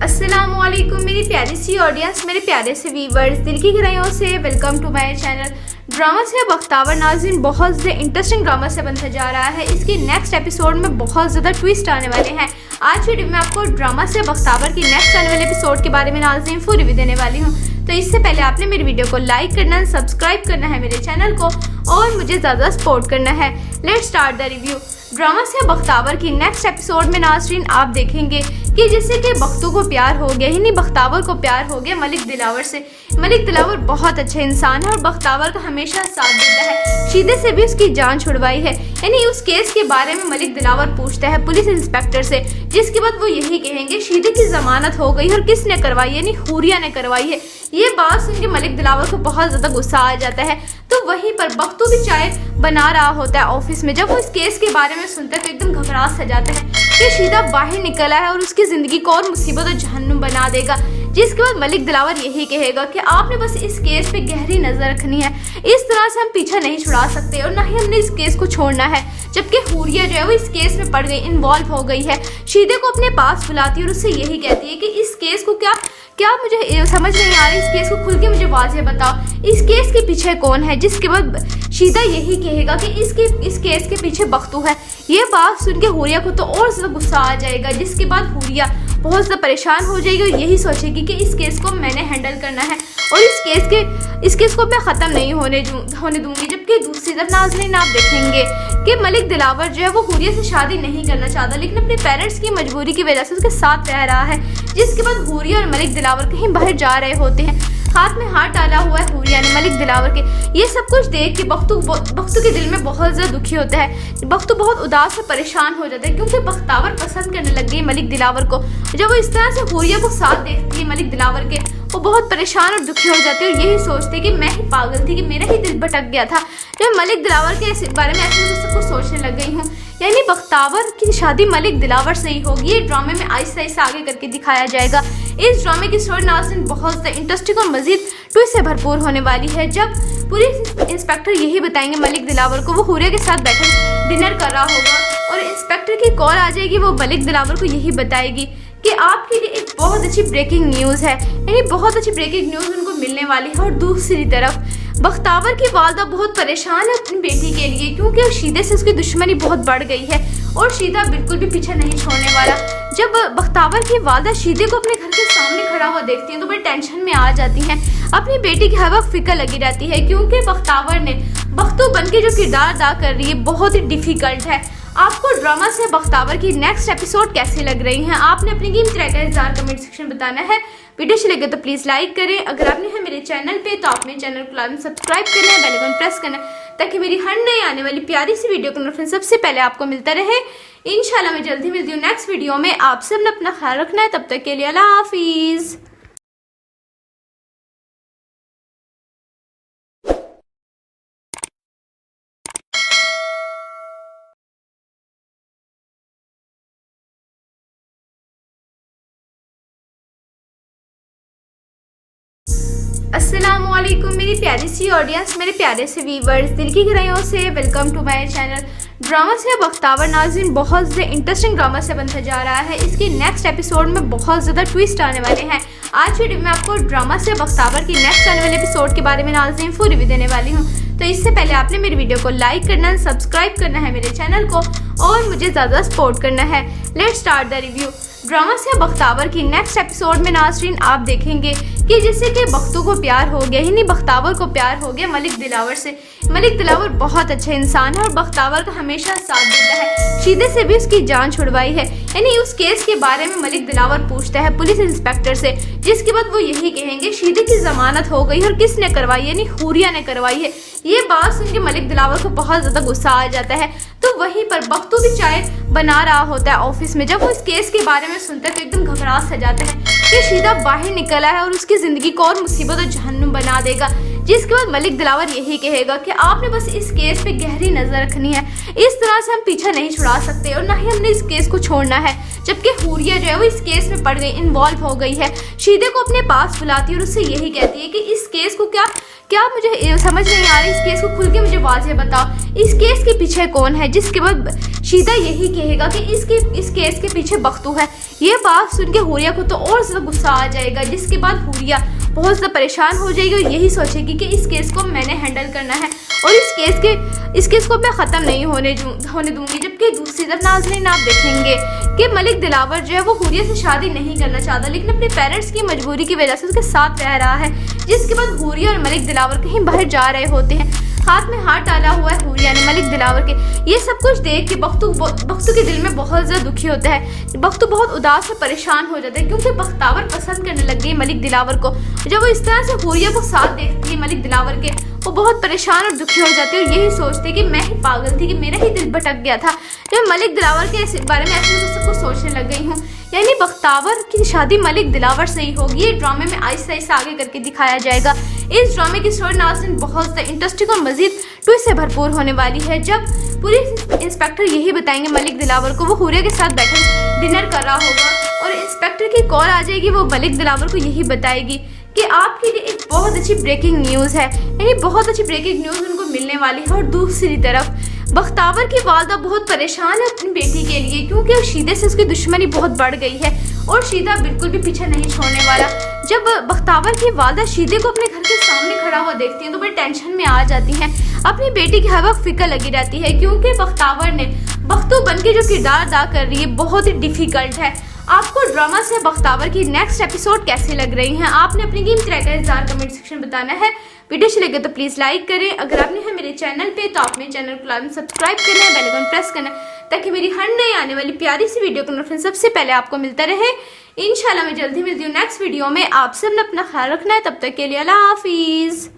अस्सलामुअलैकुम मेरी प्यारी सी ऑडियंस, मेरे प्यारे से व्यूवर्स, दिल की गहराइयों से welcome to my channel. Drama से बख्तावर नाज़रीन बहुत ज़्यादा इंटरेस्टिंग ड्रामा से बनता जा रहा है। इसकी नेक्स्ट एपिसोड में बहुत ज़्यादा ट्विस्ट आने वाले हैं। आज वीडियो में आपको ड्रामा से बख्तावर की नेक्स्ट आने वाले एपिसोड के बारे में नाज़रीन फुल रिव्यू देने वाली हूँ। तो इससे पहले आपने मेरी वीडियो को लाइक करना है, सब्सक्राइब करना है मेरे चैनल को और मुझे ज़्यादा सपोर्ट करना है। Let's start the review. Drama से बख्तावर की नेक्स्ट एपिसोड में नाज़रीन आप देखेंगे कि जिससे कि बख्तू को प्यार हो गया, यानी बख्तावर को प्यार हो गया मलिक दिलावर से। मलिक दिलावर बहुत अच्छे इंसान है और बख्तावर का हमेशा साथ देता है। शीदे से भी उसकी जान छुड़वाई है, यानी उस केस के बारे में मलिक दिलावर पूछता है पुलिस इंस्पेक्टर से, जिसके बाद वो यही कहेंगे शीदे की जमानत हो गई और किसने करवाई, यानी हुरिया ने करवाई है। ये बात सुन के मलिक दिलावर को बहुत ज़्यादा गुस्सा आ जाता है। तो वहीं पर बख्तू भी चाय बना रहा होता है ऑफिस में। जब वो इस केस के बारे में सुनता है तो एकदम घबराहट सा जाता है कि शीदा बाहर निकला है और उसकी ज़िंदगी को और मुसीबत और जहन्नुम बना देगा। जिसके बाद मलिक दिलावर यही कहेगा कि आपने बस इस केस पे गहरी नज़र रखनी है, इस तरह से हम पीछा नहीं छुड़ा सकते और ना ही हमने इस केस को छोड़ना है। जबकि हुरिया जो है वो इस केस में पड़ गई, इन्वॉल्व हो गई है। शीदे को अपने पास बुलाती है और उससे यही कहती है कि इस केस को क्या मुझे समझ नहीं आ रही, इस केस को खुल के मुझे वाज़ेह बताओ, इस केस के पीछे कौन है। जिसके बाद शीदा यही कहेगा कि इस केस के पीछे बख्तू है। ये बात सुन के हुरिया को तो और ज़्यादा गुस्सा आ जाएगा। जिसके बाद हुरिया बहुत ज़्यादा परेशान हो जाएगी और यही सोचेगी कि इस केस को मैंने हैंडल करना है और इस केस को मैं ख़त्म नहीं होने दूंगी। जबकि दूसरी तरफ नाज़रीन आप देखेंगे कि मलिक दिलावर जो है वो हुरिया से शादी नहीं करना चाहता, लेकिन अपने पेरेंट्स की मजबूरी की वजह से उसके साथ रह रहा है। जिसके बाद हुरिया और मलिक दिलावर कहीं बाहर जा रहे होते हैं। हाथ में हाथ डाला हुआ है हुरिया ने मलिक दिलावर के। ये सब कुछ देख के बख्तू के दिल में बहुत ज़्यादा दुखी होता है। बख्तू बहुत उदास और परेशान हो जाता है क्योंकि बख्तावर पसंद करने लग गई मलिक दिलावर को। जब वो इस तरह से हुरिया को साथ देखती है मलिक दिलावर के, वो बहुत परेशान और दुखी हो जाती है और यही सोचती है कि मैं ही पागल थी, कि मेरा ही दिल भटक गया था जब मलिक दिलावर के बारे में ऐसे सब कुछ सोचने लग गई हूँ। यानी बख्तावर की शादी मलिक दिलावर से ही होगी। ये ड्रामे में आहिस्ता आहिस्ता आगे करके दिखाया जाएगा। इस ड्रामे की स्टोरी नाज़रीन बहुत ज़्यादा इंटरेस्टिंग और मज़ीद ट्विस्ट से भरपूर होने वाली है। जब पुलिस इंस्पेक्टर यही बताएंगे मलिक दिलावर को, वो हुरिया के साथ बैठे डिनर कर रहा होगा और इंस्पेक्टर की कॉल आ जाएगी। वो मलिक दिलावर को यही बताएगी कि आपके लिए एक बहुत अच्छी ब्रेकिंग न्यूज़ है, यानी बहुत अच्छी ब्रेकिंग न्यूज़ उनको मिलने वाली है। और दूसरी तरफ बख्तावर की वालदा बहुत परेशान है अपनी बेटी के लिए, क्योंकि शीदे से उसकी दुश्मनी बहुत बढ़ गई है और शीदा बिल्कुल भी पीछा नहीं छोड़ने वाला। जब बख्तावर की वालदा शीदे को अपने घर के सामने खड़ा हुआ देखती हैं तो बड़ी टेंशन में आ जाती हैं। अपनी बेटी की हर वक्त फिक्र लगी रहती है क्योंकि बख्तावर ने बख्तू बन के जो किरदार अदा कर रही है बहुत ही डिफ़िकल्ट है। आपको ड्रामा से बख्तावर की नेक्स्ट एपिसोड कैसी लग रही हैं? आपने अपनी कीमती राय का इज़हार कमेंट सेक्शन में बताना है। वीडियो अच्छी लगे तो प्लीज़ लाइक करें। अगर आपने है मेरे चैनल पे तो आप मेरे चैनल को लाजमी सब्सक्राइब करना है, बेल आइकन प्रेस करना है ताकि मेरी हर नई आने वाली प्यारी सी वीडियो का नोटिफिकेशन सबसे पहले आपको मिलता रहे। इंशाल्लाह मैं जल्दी मिलती हूँ नेक्स्ट वीडियो में। आप सब ने अपना ख्याल रखना है। तब तक के लिए अल्लाह हाफिज़। अस्सलामुअलैकुम मेरी प्यारी सी ऑडियंस, मेरे प्यारे से व्यूवर्स, दिल की गहराइयों से welcome to my channel. Drama से बख्तावर नाज़रीन बहुत ज़्यादा इंटरेस्टिंग ड्रामा से बनता जा रहा है। इसकी नेक्स्ट एपिसोड में बहुत ज़्यादा ट्विस्ट आने वाले हैं। आज वीडियो में आपको ड्रामा से बख्तावर की नेक्स्ट आने वाले एपिसोड के बारे में नाज़रीन फुल रिव्यू देने वाली हूँ। तो इससे पहले आपने मेरी वीडियो को लाइक करना है, सब्सक्राइब करना है मेरे चैनल को और मुझे ज़्यादा सपोर्ट करना है। Let's start the review. Drama से बख्तावर की नेक्स्ट एपिसोड में नाज़रीन आप देखेंगे कि जिससे कि बख्तू को प्यार हो गया, यानी बख्तावर को प्यार हो गया मलिक दिलावर से। मलिक दिलावर बहुत अच्छे इंसान है और बख्तावर का हमेशा साथ देता है। शीदे से भी उसकी जान छुड़वाई है, यानी उस केस के बारे में मलिक दिलावर पूछता है पुलिस इंस्पेक्टर से, जिसके बाद वो यही कहेंगे शीदे की जमानत हो गई और किसने करवाई, यानी हुरिया ने करवाई है। ये बात सुन के मलिक दिलावर को बहुत ज़्यादा गुस्सा आ जाता है। तो वहीं पर बख्तू भी चाय बना रहा होता है ऑफिस में। जब वो इस केस के बारे में सुनता है तो एकदम घबराहट सा जाता है कि शीदा बाहर निकला है और उसकी ज़िंदगी को और मुसीबत और जहन्नुम बना देगा। जिसके बाद मलिक दिलावर यही कहेगा कि आपने बस इस केस पे गहरी नज़र रखनी है, इस तरह से हम पीछा नहीं छुड़ा सकते और ना ही हमने इस केस को छोड़ना है। जबकि हुरिया जो है वो इस केस में पड़ गई, इन्वॉल्व हो गई है। शीदे को अपने पास बुलाती है और उससे यही कहती है कि इस केस को क्या मुझे समझ नहीं आ रही, इस केस को खुल के मुझे वाज़ेह बताओ, इस केस के पीछे कौन है, जिसके बाद शीदा यही कहेगा कि इस केस के पीछे बख्तू है। ये बात सुन के हुरिया को तो और ज्यादा गुस्सा आ जाएगा, जिसके बाद हुरिया बहुत ज़्यादा परेशान हो जाएगी और यही सोचेगी कि इस केस को मैंने हैंडल करना है और इस केस को मैं ख़त्म नहीं होने दूंगी। जबकि दूसरी तरफ नाज़रीन आप देखेंगे कि मलिक दिलावर जो है वो हुरिया से शादी नहीं करना चाहता, लेकिन अपने पेरेंट्स की मजबूरी की वजह से उसके साथ रह रहा है। जिसके बाद हुरिया और मलिक दिलावर कहीं बाहर जा रहे होते हैं, हाथ में हाथ डाला हुआ है हुरिया ने मलिक दिलावर के। ये सब कुछ देख के बख्तू के दिल में बहुत ज़्यादा दुखी होता है। बख्तू बहुत उदास और परेशान हो जाता है क्योंकि बख्तावर पसंद करने लग गई मलिक दिलावर को। जब वो इस तरह से हुरिया को साथ देखती है मलिक दिलावर के, वो बहुत परेशान और दुखी हो जाती है और यही सोचती है कि मैं ही पागल थी, कि मेरा ही दिल भटक गया था जब मलिक दिलावर के बारे में ऐसे सब कुछ सोचने लग गई हूँ। यानी बख्तावर की शादी मलिक दिलावर से ही होगी। ये ड्रामे में आहिस्ता आहिस्ता आगे करके दिखाया जाएगा। इस ड्रामे की स्टोरी नाज़रीन बहुत ज़्यादा इंटरेस्टिंग और मजीद ट्विस्ट से भरपूर होने वाली है। जब पुलिस इंस्पेक्टर यही बताएंगे मलिक दिलावर को, वो हुरिया के साथ बैठे डिनर कर रहा होगा और इंस्पेक्टर की कॉल आ जाएगी। वो मलिक दिलावर को यही बताएगी कि आपके लिए एक बहुत अच्छी ब्रेकिंग न्यूज़ है, यानी बहुत अच्छी ब्रेकिंग न्यूज़ उनको मिलने वाली है। और दूसरी तरफ बख्तावर की वालदा बहुत परेशान है अपनी बेटी के लिए, क्योंकि शीदे से उसकी दुश्मनी बहुत बढ़ गई है और शीदा बिल्कुल भी पीछे नहीं छोड़ने वाला। जब बख्तावर की वालदा शीदे को अपने घर के सामने खड़ा हुआ देखती हैं तो बड़ी टेंशन में आ जाती हैं। अपनी बेटी की हर वक्त फिक्र लगी रहती है, क्योंकि बख्तावर ने बख्तू बन के जो किरदार अदा कर रही है बहुत ही डिफिकल्ट है। आपको ड्रामा से बख्तावर की नेक्स्ट एपिसोड कैसी लग रही हैं, आपने अपनी कीमती राय का इज़हार कमेंट सेक्शन में बताना है। वीडियो अच्छी लगे तो प्लीज़ लाइक करें। अगर आपने है मेरे चैनल पे तो आप मेरे चैनल को लाजमी सब्सक्राइब करना है, बेल आइकन प्रेस करना है, ताकि मेरी हर नई आने वाली प्यारी सी वीडियो का नोटिफिकेशन सबसे पहले आपको मिलता रहे। इंशाल्लाह मैं जल्दी मिलती हूँ नेक्स्ट वीडियो में। आप सब ने अपना ख्याल रखना है। तब तक के लिए अल्लाह हाफिज़।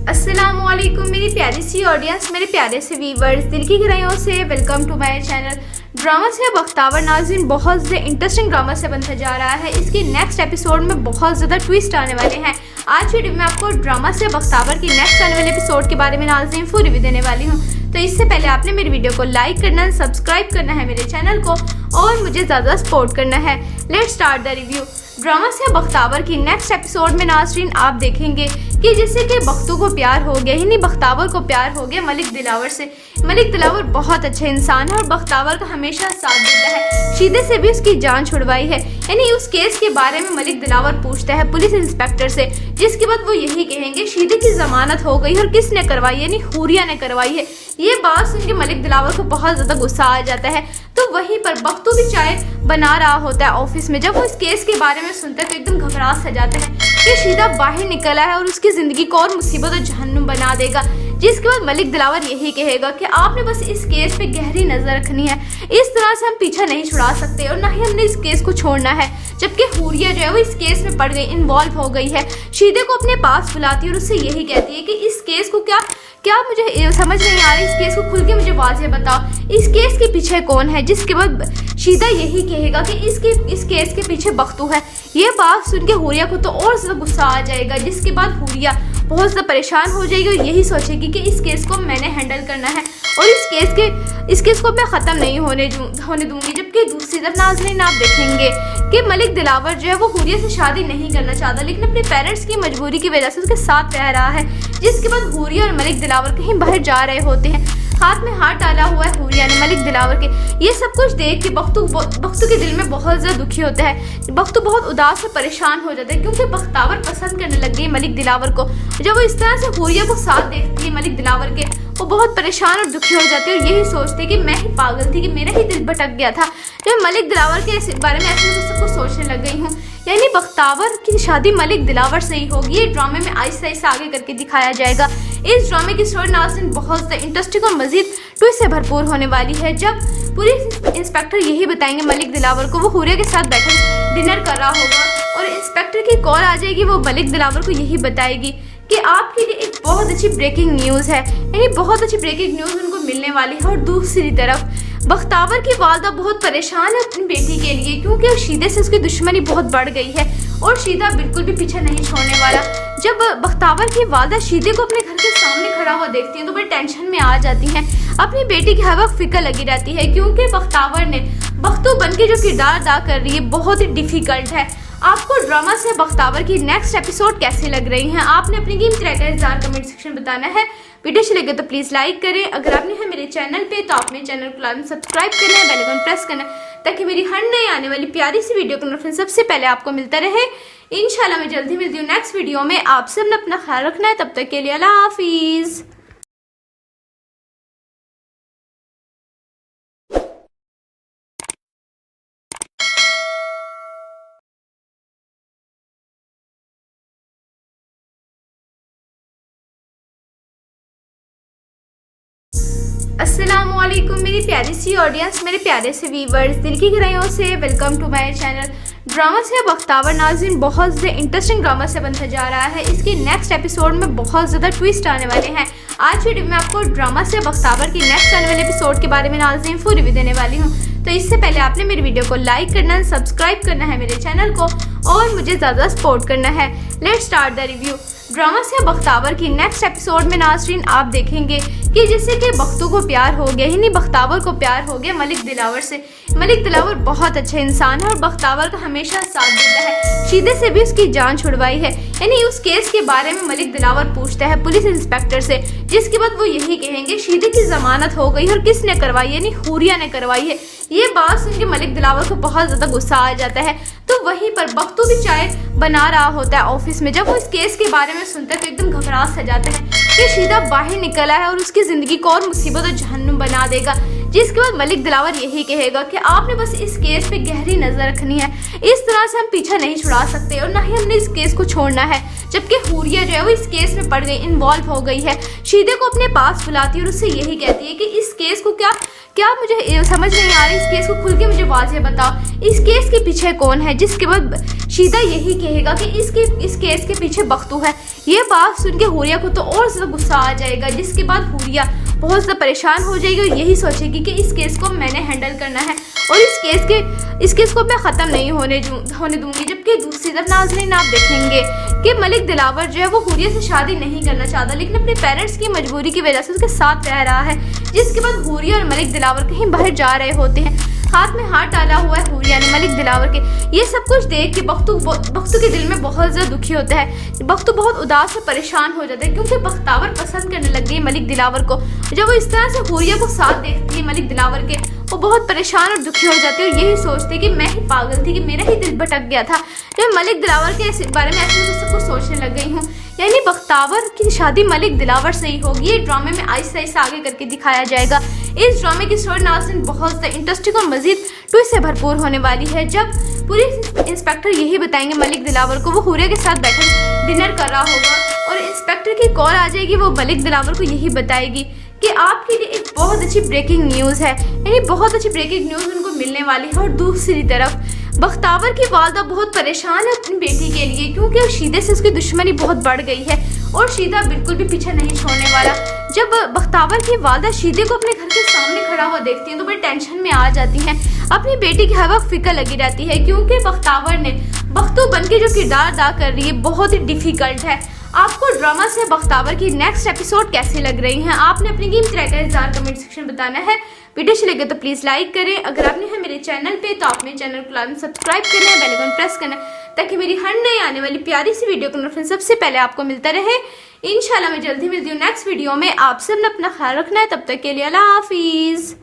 अस्सलामुअलैकुम मेरी प्यारी सी ऑडियंस, मेरे प्यारे से व्यूवर्स, दिल की गहराइयों से welcome to my channel. Drama से बख्तावर नाज़रीन बहुत ज़्यादा इंटरेस्टिंग ड्रामा से बनता जा रहा है। इसके नेक्स्ट एपिसोड में बहुत ज़्यादा ट्विस्ट आने वाले हैं। आज वीडियो में आपको ड्रामा से बख्तावर की नेक्स्ट आने वाले एपिसोड के बारे में नाज़रीन फुल रिव्यू देने वाली हूँ। तो इससे पहले आपने मेरी वीडियो को लाइक करना है, सब्सक्राइब करना है मेरे चैनल को और मुझे ज़्यादा सपोर्ट करना है। Let's start the review. Drama से बख्तावर की नेक्स्ट एपिसोड में नाज़रीन आप देखेंगे कि जैसे कि बख्तू को प्यार हो गया, यानी बख्तावर को प्यार हो गया मलिक दिलावर से। मलिक दिलावर बहुत अच्छे इंसान है और बख्तावर का हमेशा साथ देता है। शीदे से भी उसकी जान छुड़वाई है। यानी उस केस के बारे में मलिक दिलावर पूछता है पुलिस इंस्पेक्टर से, जिसके बाद वो यही कहेंगे शीदे की जमानत हो गई और किसने करवाई, यानी हुरिया ने करवाई है। ये बात सुन के मलिक दिलावर को बहुत ज़्यादा गुस्सा आ जाता है। तो वहीं पर बख्तू भी चाय बना रहा होता है ऑफिस में। जब वो इस केस के बारे में सुनता है तो एकदम घबराहट सा जाता है कि शीदा बाहर निकला है और उसकी ज़िंदगी को और मुसीबत और जहन्नुम बना देगा। जिसके बाद मलिक दिलावर यही कहेगा कि आपने बस इस केस पे गहरी नज़र रखनी है, इस तरह से हम पीछा नहीं छुड़ा सकते और ना ही हमने इस केस को छोड़ना है। जबकि हुरिया जो है वो इस केस में पड़ गई, इन्वॉल्व हो गई है। शीदे को अपने पास बुलाती है और उससे यही कहती है कि इस केस को क्या मुझे समझ नहीं आ रही, इस केस को खुल के मुझे वाज़ेह बताओ, इस केस के पीछे कौन है। जिसके बाद शीदा यही कहेगा कि इस केस के पीछे बख्तू है। ये बात सुन के हुरिया को तो और ज़्यादा गुस्सा आ जाएगा, जिसके बाद हुरिया बहुत ज़्यादा परेशान हो जाएगी और यही सोचेगी कि इस केस को मैंने हैंडल करना है और इस केस को मैं ख़त्म नहीं होने दूंगी। जबकि दूसरी तरफ नाज़रीन आप देखेंगे कि मलिक दिलावर जो है वो हुरिया से शादी नहीं करना चाहता, लेकिन अपने पेरेंट्स की मजबूरी की वजह से उसके साथ रह रहा है। जिसके बाद हुरिया और मलिक दिलावर कहीं बाहर जा रहे होते हैं, हाथ में हाथ डाला हुआ है हुरिया ने मलिक दिलावर के। ये सब कुछ देख के बख्तू के दिल में बहुत ज़्यादा दुखी होता है। बख्तू बहुत उदास और परेशान हो जाता है क्योंकि बख्तावर पसंद करने लग गई मलिक दिलावर को। जब वो इस तरह से हुरिया को साथ देखती है मलिक दिलावर के, वो बहुत परेशान और दुखी हो जाती है और यही सोचती है कि मैं ही पागल थी, कि मेरा ही दिल भटक गया था जब मलिक दिलावर के बारे में ऐसे सब कुछ सोचने लग गई हूँ। यानी बख्तावर की शादी मलिक दिलावर से ही होगी। ये ड्रामे में आहिस्ता आहिस्ता आगे करके दिखाया जाएगा। इस ड्रामे की स्टोरी नाज़रीन बहुत ज़्यादा इंटरेस्टिंग और मजीद ट्विस्ट से भरपूर होने वाली है। जब पुलिस इंस्पेक्टर यही बताएंगे मलिक दिलावर को, वो हुरिया के साथ बैठे डिनर कर रहा होगा और इंस्पेक्टर की कॉल आ जाएगी। वो मलिक दिलावर को यही बताएगी कि आपके लिए एक बहुत अच्छी ब्रेकिंग न्यूज़ है, यानी बहुत अच्छी ब्रेकिंग न्यूज़ उनको मिलने वाली है। और दूसरी तरफ बख्तावर की वालदा बहुत परेशान है अपनी बेटी के लिए, क्योंकि शीदे से उसकी दुश्मनी बहुत बढ़ गई है और शीदा बिल्कुल भी पीछे नहीं छोड़ने वाला। जब बख्तावर की वालदा शीदे को अपने घर के सामने खड़ा हुआ देखती हैं तो बड़ी टेंशन में आ जाती हैं। अपनी बेटी की हर वक्त फिक्र लगी रहती है क्योंकि बख्तावर ने बख्तू बन के जो किरदार अदा कर रही है बहुत ही डिफिकल्ट है। आपको ड्रामा से बख्तावर की नेक्स्ट एपिसोड कैसे लग रही हैं? आपने अपनी कीमती राय का इज़हार कमेंट सेक्शन बताना है। वीडियो अच्छी लगे तो प्लीज़ लाइक करें। अगर आपने है मेरे चैनल पे तो आपने चैनल को लाजमी सब्सक्राइब करना है, बेल आइकन प्रेस करना है ताकि मेरी हर नई आने वाली प्यारी सी वीडियो का नोटिफिकेशन सबसे पहले आपको मिलता रहे। इंशाल्लाह मैं जल्दी मिलती हूँ नेक्स्ट वीडियो में। आप सब ने अपना ख्याल रखना है। तब तक के लिए अल्लाह हाफिज़। अस्सलामुअलैकुम मेरी प्यारी सी ऑडियंस, मेरे प्यारे से व्यूवर्स, दिल की गहराइयों से welcome to my channel. Drama से बख्तावर नाज़रीन बहुत ज़्यादा इंटरेस्टिंग ड्रामा से बनता जा रहा है। इसके नेक्स्ट एपिसोड में बहुत ज़्यादा ट्विस्ट आने वाले हैं। आज वीडियो में आपको ड्रामा से बख्तावर की नेक्स्ट आने वाले एपिसोड के बारे में नाज़रीन फुल रिव्यू देने वाली हूँ। तो इससे पहले आपने मेरी वीडियो को लाइक करना है, सब्सक्राइब करना है मेरे चैनल को और मुझे ज़्यादा सपोर्ट करना है। Let's start the review. Drama से बख्तावर की नेक्स्ट एपिसोड में नाज़रीन आप देखेंगे कि जैसे कि बख्तू को प्यार हो गया, यानी बख्तावर को प्यार हो गया मलिक दिलावर से। मलिक दिलावर बहुत अच्छा इंसान है और बख्तावर का हमेशा साथ देता है। शीदे से भी उसकी जान छुड़वाई है। यानी उस केस के बारे में मलिक दिलावर पूछता है पुलिस इंस्पेक्टर से, जिसके बाद वो यही कहेंगे शीदे की जमानत हो गई और किसने करवाई, यानी हुरिया ने करवाई है। ये बात सुन के मलिक दिलावर को बहुत ज़्यादा गुस्सा आ जाता है। तो वहीं पर बख्तू भी चाय बना रहा होता है ऑफिस में। जब वो इस केस के बारे में सुनता है तो एकदम घबराहट सा जाता है कि शीदा बाहर निकला है और उसकी ज़िंदगी को और मुसीबत और जहन्नुम बना देगा। जिसके बाद मलिक दिलावर यही कहेगा कि आपने बस इस केस पे गहरी नज़र रखनी है, इस तरह से हम पीछा नहीं छुड़ा सकते और ना ही हमने इस केस को छोड़ना है। जबकि हुरिया जो है वो इस केस में पड़ गई, इन्वॉल्व हो गई है। शीदे को अपने पास बुलाती है और उससे यही कहती है कि इस केस को क्या मुझे समझ नहीं आ रही, इस केस को खुल के मुझे वाज़ेह बताओ, इस केस के पीछे कौन है। जिसके बाद शीदा यही कहेगा कि इस केस के पीछे बख्तू है। ये बात सुन के हुरिया को तो और ज़्यादा गुस्सा आ जाएगा। जिसके बाद हुरिया बहुत ज़्यादा परेशान हो जाएगी और यही सोचेगी कि इस केस को मैंने हैंडल करना है और इस केस को मैं ख़त्म नहीं होने दूंगी। जबकि दूसरी तरफ नाज़रीन आप देखेंगे कि मलिक दिलावर जो है वो हुरिया से शादी नहीं करना चाहता, लेकिन अपने पेरेंट्स की मजबूरी की वजह से उसके साथ रह रहा है। जिसके बाद हुरिया और मलिक दिलावर कहीं बाहर जा रहे होते हैं। हाथ में हाथ डाला हुआ है हुरिया ने मलिक दिलावर के। ये सब कुछ देख के बख्तू के दिल में बहुत ज़्यादा दुखी होता है। बख्तू बहुत उदास और परेशान हो जाता है क्योंकि बख्तावर पसंद करने लग गई मलिक दिलावर को। जब वो इस तरह से हुरिया को साथ देखती है मलिक दिलावर के, वो बहुत परेशान और दुखी हो जाती है और यही सोचती है कि मैं ही पागल थी, कि मेरा ही दिल भटक गया था जब मलिक दिलावर के बारे में ऐसे सब कुछ सोचने लग गई हूँ। यानी बख्तावर की शादी मलिक दिलावर से ही होगी। ये ड्रामे में आहिस्ता आहिस्ता आगे करके दिखाया जाएगा। इस ड्रामे की स्टोरी नाज़रीन बहुत ज़्यादा इंटरेस्टिंग और मज़ीद ट्विस्ट से भरपूर होने वाली है। जब पुलिस इंस्पेक्टर यही बताएंगे मलिक दिलावर को, वो हुरिया के साथ बैठे डिनर कर रहा होगा और इंस्पेक्टर की कॉल आ जाएगी। वो मलिक दिलावर को यही बताएगी कि आपके लिए एक बहुत अच्छी ब्रेकिंग न्यूज़ है, यानी बहुत अच्छी ब्रेकिंग न्यूज़ उनको मिलने वाली है। और दूसरी तरफ बख्तावर की वालदा बहुत परेशान है अपनी बेटी के लिए क्योंकि शीदे से उसकी दुश्मनी बहुत बढ़ गई है और शीदा बिल्कुल भी पीछे नहीं छोड़ने वाला। जब बख्तावर की वालदा शीदे को अपने घर के सामने खड़ा हुआ देखती हैं तो बड़ी टेंशन में आ जाती हैं। अपनी बेटी की हर वक्त फिक्र लगी रहती है क्योंकि बख्तावर ने बख्तू बन के जो किरदार अदा कर रही है बहुत ही डिफिकल्ट है। आपको ड्रामा से बख्तावर की नेक्स्ट एपिसोड कैसी लग रही हैं? आपने अपनी कीमती राय का इज़हार कमेंट सेक्शन बताना है। वीडियो अच्छी लगे तो प्लीज़ लाइक करें। अगर आपने है मेरे चैनल पे तो आपने चैनल को लाजमी सब्सक्राइब करना है, बेल आइकन प्रेस करना है ताकि मेरी हर नई आने वाली प्यारी सी वीडियो का नोटिफिकेशन सबसे पहले आपको मिलता रहे। इंशाल्लाह मैं जल्दी मिलती हूँ नेक्स्ट वीडियो में। आप सब ने अपना ख्याल रखना है। तब तक के लिए अल्लाह हाफिज़।